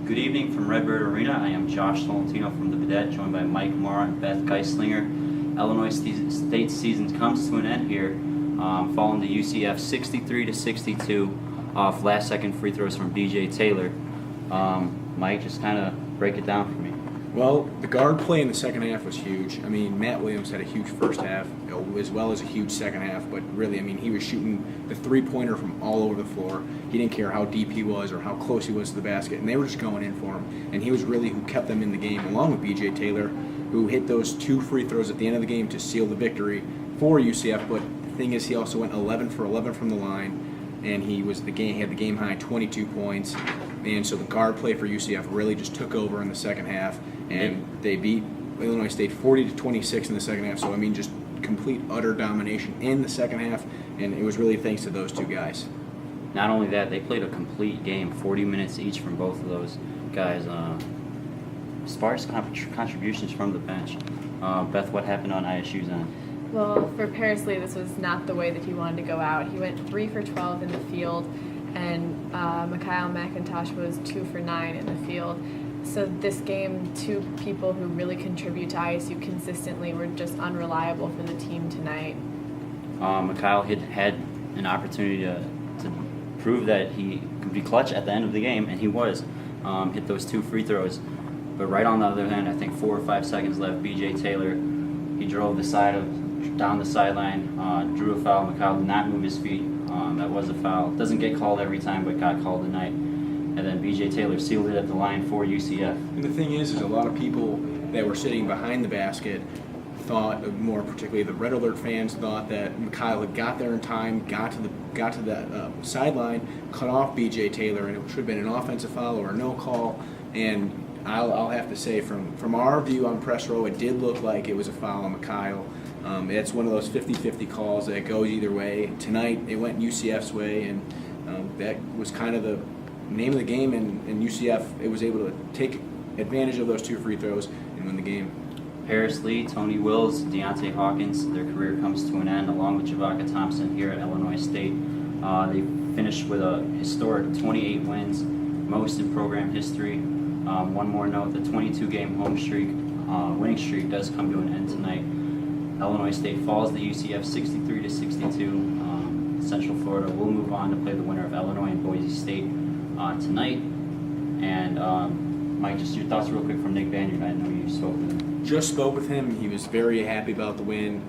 Good evening from Redbird Arena. I am Josh Tolentino from the Vidette, joined by Mike Marra and Beth Geistlinger. Illinois State season comes to an end here, following the UCF 63-62 off last-second free throws from BJ Taylor. Mike, just kind of break it down for me. Well, the guard play in the second half was huge. I mean, Matt Williams had a huge first half, as well as a huge second half. But really, I mean, he was shooting the three-pointer from all over the floor. He didn't care how deep he was or how close he was to the basket, and they were just going in for him. And he was really who kept them in the game, along with B.J. Taylor, who hit those two free throws at the end of the game to seal the victory for UCF. But the thing is, he also went 11 for 11 from the line, and he had the game high 22 points. And so the guard play for UCF really just took over in the second half, and they beat Illinois State 40-26 in the second half. So, I mean, just complete, utter domination in the second half, and it was really thanks to those two guys. Not only that, they played a complete game, 40 minutes each from both of those guys. Sparse contributions from the bench. Beth, what happened on ISU's end? Well, for Paris Lee, this was not the way that he wanted to go out. He went 3 for 12 in the field, and Mikhail McIntosh was 2 for 9 in the field. So this game, two people who really contribute to ISU consistently were just unreliable for the team tonight. Mikhail had an opportunity to prove that he could be clutch at the end of the game, and he was. Hit those 2 free throws. But right on the other hand, I think 4 or 5 seconds left, B.J. Taylor, he drove down the sideline, drew a foul. Mikhail did not move his feet. That was a foul. Doesn't get called every time, but got called tonight. And then B.J. Taylor sealed it at the line for UCF. And the thing is a lot of people that were sitting behind the basket thought, more particularly the Red Alert fans, thought that Mikhail had got there in time, got to the sideline, cut off B.J. Taylor, and it should have been an offensive foul or a no call. And I'll have to say, from our view on press row, it did look like it was a foul on Mikhail. It's one of those 50-50 calls that goes either way. Tonight, it went UCF's way, and that was kind of the name of the game, and UCF it was able to take advantage of those 2 free throws and win the game. Paris Lee, Tony Wills, Deontay Hawkins, their career comes to an end along with Javaka Thompson here at Illinois State. They finished with a historic 28 wins, most in program history. One more note, the 22-game winning streak does come to an end tonight. Illinois State falls to UCF 63-62. Central Florida will move on to play the winner of Illinois and Boise State tonight. And Mike, just your thoughts real quick from Nick Banyard. I know you spoke with him. Just spoke with him. He was very happy about the win.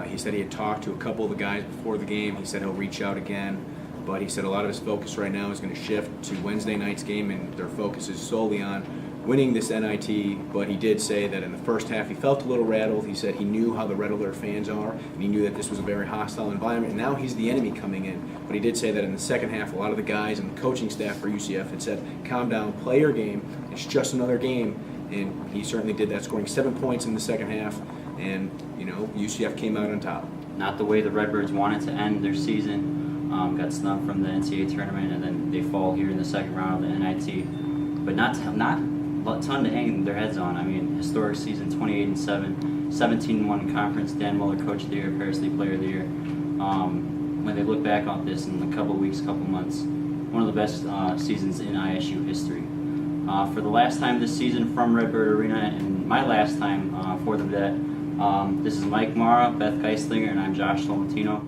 He said he had talked to a couple of the guys before the game. He said he'll reach out again. But he said a lot of his focus right now is going to shift to Wednesday night's game, and their focus is solely on winning this NIT. But he did say that in the first half he felt a little rattled. He said he knew how the Red Alert fans are, and he knew that this was a very hostile environment, and now he's the enemy coming in. But he did say that in the second half, a lot of the guys and the coaching staff for UCF had said, calm down, play your game, it's just another game. And he certainly did that, scoring 7 points in the second half, and UCF came out on top. Not the way the Redbirds wanted to end their season. Got snubbed from the NCAA tournament, and then they fall here in the second round of the NIT. But not a ton to hang their heads on. I mean, historic season, 28-7, 17-1 in conference. Dan Muller, Coach of the Year, Paris Lee Player of the Year. When they look back on this in a couple weeks, couple months, one of the best seasons in ISU history. For the last time this season from Redbird Arena, and my last time for the Vidette, this is Mike Marra, Beth Geistlinger, and I'm Josh Tolentino.